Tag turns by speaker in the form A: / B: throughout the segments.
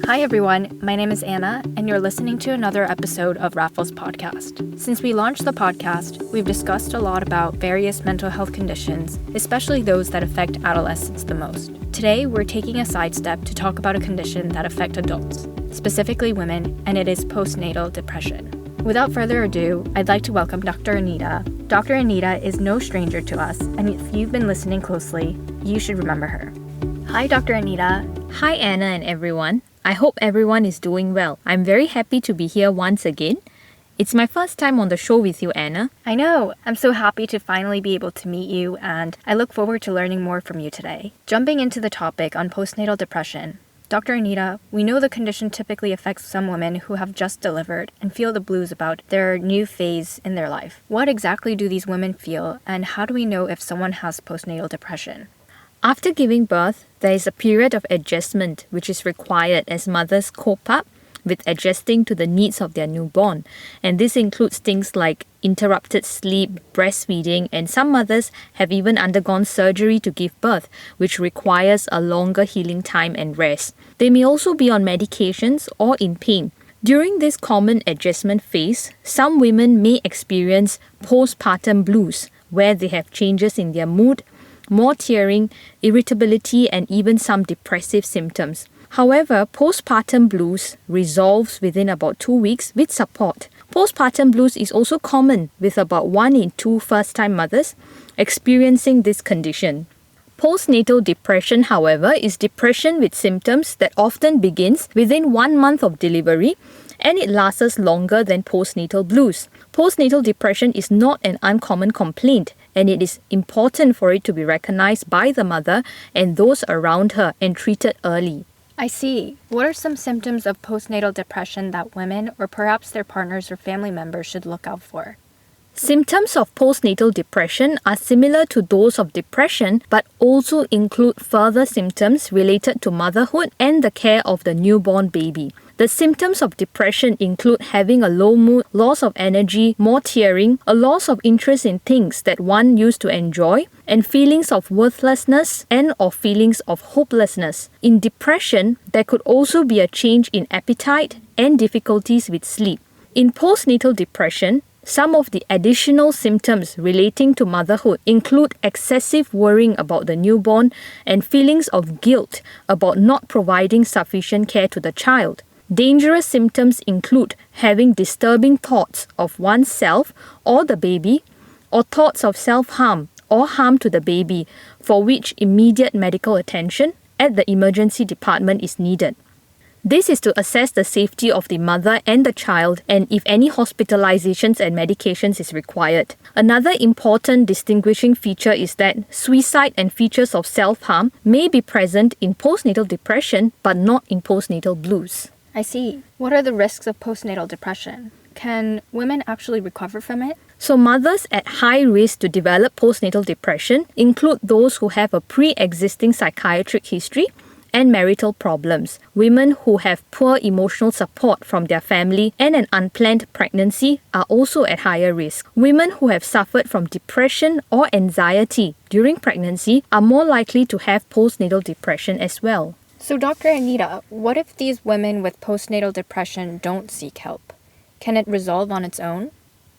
A: Hi everyone, my name is Anna, and you're listening to another episode of Raffles Podcast. Since we launched the podcast, we've discussed a lot about various mental health conditions, especially those that affect adolescents the most. Today, we're taking a sidestep to talk about a condition that affects adults, specifically women, and it is postnatal depression. Without further ado, I'd like to welcome Dr. Anita. Dr. Anita is no stranger to us, and if you've been listening closely, you should remember her. Hi, Dr. Anita.
B: Hi, Anna and everyone. I hope everyone is doing well. I'm very happy to be here once again. It's my first time on the show with you, Anna.
A: I know. I'm so happy to finally be able to meet you, and I look forward to learning more from you today. Jumping into the topic on postnatal depression, Dr. Anita, we know the condition typically affects some women who have just delivered and feel the blues about their new phase in their life. What exactly do these women feel, and how do we know if someone has postnatal depression?
B: After giving birth, there is a period of adjustment which is required as mothers cope up with adjusting to the needs of their newborn. And this includes things like interrupted sleep, breastfeeding, and some mothers have even undergone surgery to give birth, which requires a longer healing time and rest. They may also be on medications or in pain. During this common adjustment phase, some women may experience postpartum blues, where they have changes in their mood, more tearing, irritability, and even some depressive symptoms. However, postpartum blues resolves within about 2 weeks with support. Postpartum blues is also common with about 1 in 2 first-time mothers experiencing this condition. Postnatal depression, however, is depression with symptoms that often begins within 1 month of delivery, and it lasts longer than postnatal blues. Postnatal depression is not an uncommon complaint, and it is important for it to be recognized by the mother and those around her and treated early.
A: I see. What are some symptoms of postnatal depression that women, or perhaps their partners or family members, should look out for?
B: Symptoms of postnatal depression are similar to those of depression, but also include further symptoms related to motherhood and the care of the newborn baby. The symptoms of depression include having a low mood, loss of energy, more tearing, a loss of interest in things that one used to enjoy, and feelings of worthlessness and/or feelings of hopelessness. In depression, there could also be a change in appetite and difficulties with sleep. In postnatal depression, some of the additional symptoms relating to motherhood include excessive worrying about the newborn and feelings of guilt about not providing sufficient care to the child. Dangerous symptoms include having disturbing thoughts of oneself or the baby, or thoughts of self-harm or harm to the baby, for which immediate medical attention at the emergency department is needed. This is to assess the safety of the mother and the child, and if any hospitalizations and medications is required. Another important distinguishing feature is that suicide and features of self-harm may be present in postnatal depression but not in postnatal blues.
A: I see. What are the risks of postnatal depression? Can women actually recover from it?
B: So mothers at high risk to develop postnatal depression include those who have a pre-existing psychiatric history and marital problems, women who have poor emotional support from their family, and an unplanned pregnancy are also at higher risk. Women who have suffered from depression or anxiety during pregnancy are more likely to have postnatal depression as well.
A: So, Dr. Anita, what if these women with postnatal depression don't seek help? Can it resolve on its own?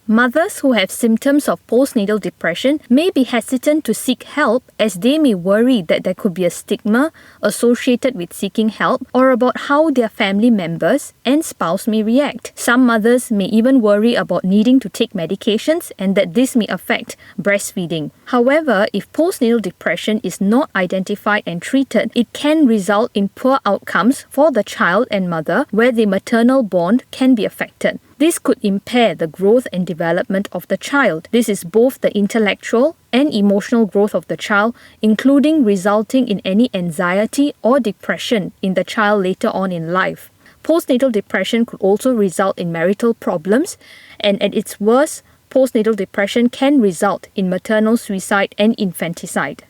B: Mothers who have symptoms of postnatal depression may be hesitant to seek help, as they may worry that there could be a stigma associated with seeking help, or about how their family members and spouse may react. Some mothers may even worry about needing to take medications and that this may affect breastfeeding. However, if postnatal depression is not identified and treated, it can result in poor outcomes for the child and mother, where the maternal bond can be affected. This could impair the growth and development of the child. This is both the intellectual and emotional growth of the child, including resulting in any anxiety or depression in the child later on in life. Postnatal depression could also result in marital problems, and at its worst, postnatal depression can result in maternal suicide and infanticide.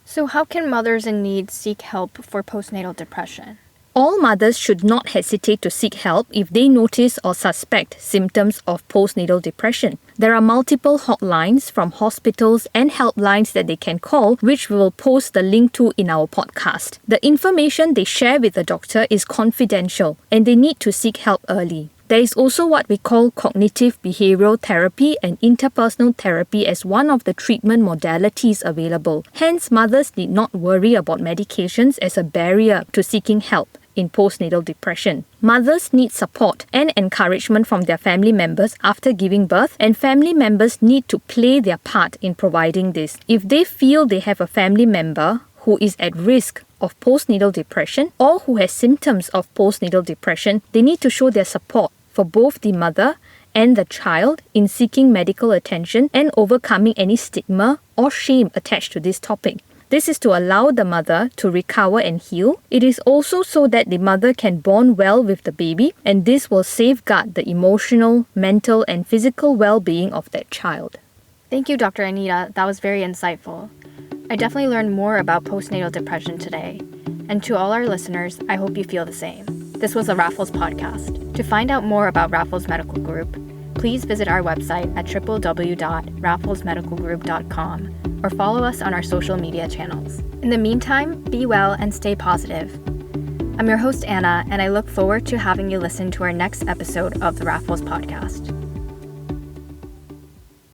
A: So how can mothers in need seek help for postnatal depression?
B: All mothers should not hesitate to seek help if they notice or suspect symptoms of postnatal depression. There are multiple hotlines from hospitals and helplines that they can call, which we will post the link to in our podcast. The information they share with the doctor is confidential and they need to seek help early. There is also what we call cognitive behavioral therapy and interpersonal therapy as one of the treatment modalities available. Hence, mothers need not worry about medications as a barrier to seeking help in postnatal depression. Mothers need support and encouragement from their family members after giving birth, and family members need to play their part in providing this. If they feel they have a family member who is at risk of postnatal depression or who has symptoms of postnatal depression, they need to show their support for both the mother and the child in seeking medical attention and overcoming any stigma or shame attached to this topic. This is to allow the mother to recover and heal. It is also so that the mother can bond well with the baby, and this will safeguard the emotional, mental, and physical well-being of that child.
A: Thank you, Dr. Anita. That was very insightful. I definitely learned more about postnatal depression today. And to all our listeners, I hope you feel the same. This was the Raffles Podcast. To find out more about Raffles Medical Group, please visit our website at www.rafflesmedicalgroup.com or follow us on our social media channels. In the meantime, be well and stay positive. I'm your host, Anna, and I look forward to having you listen to our next episode of the Raffles Podcast.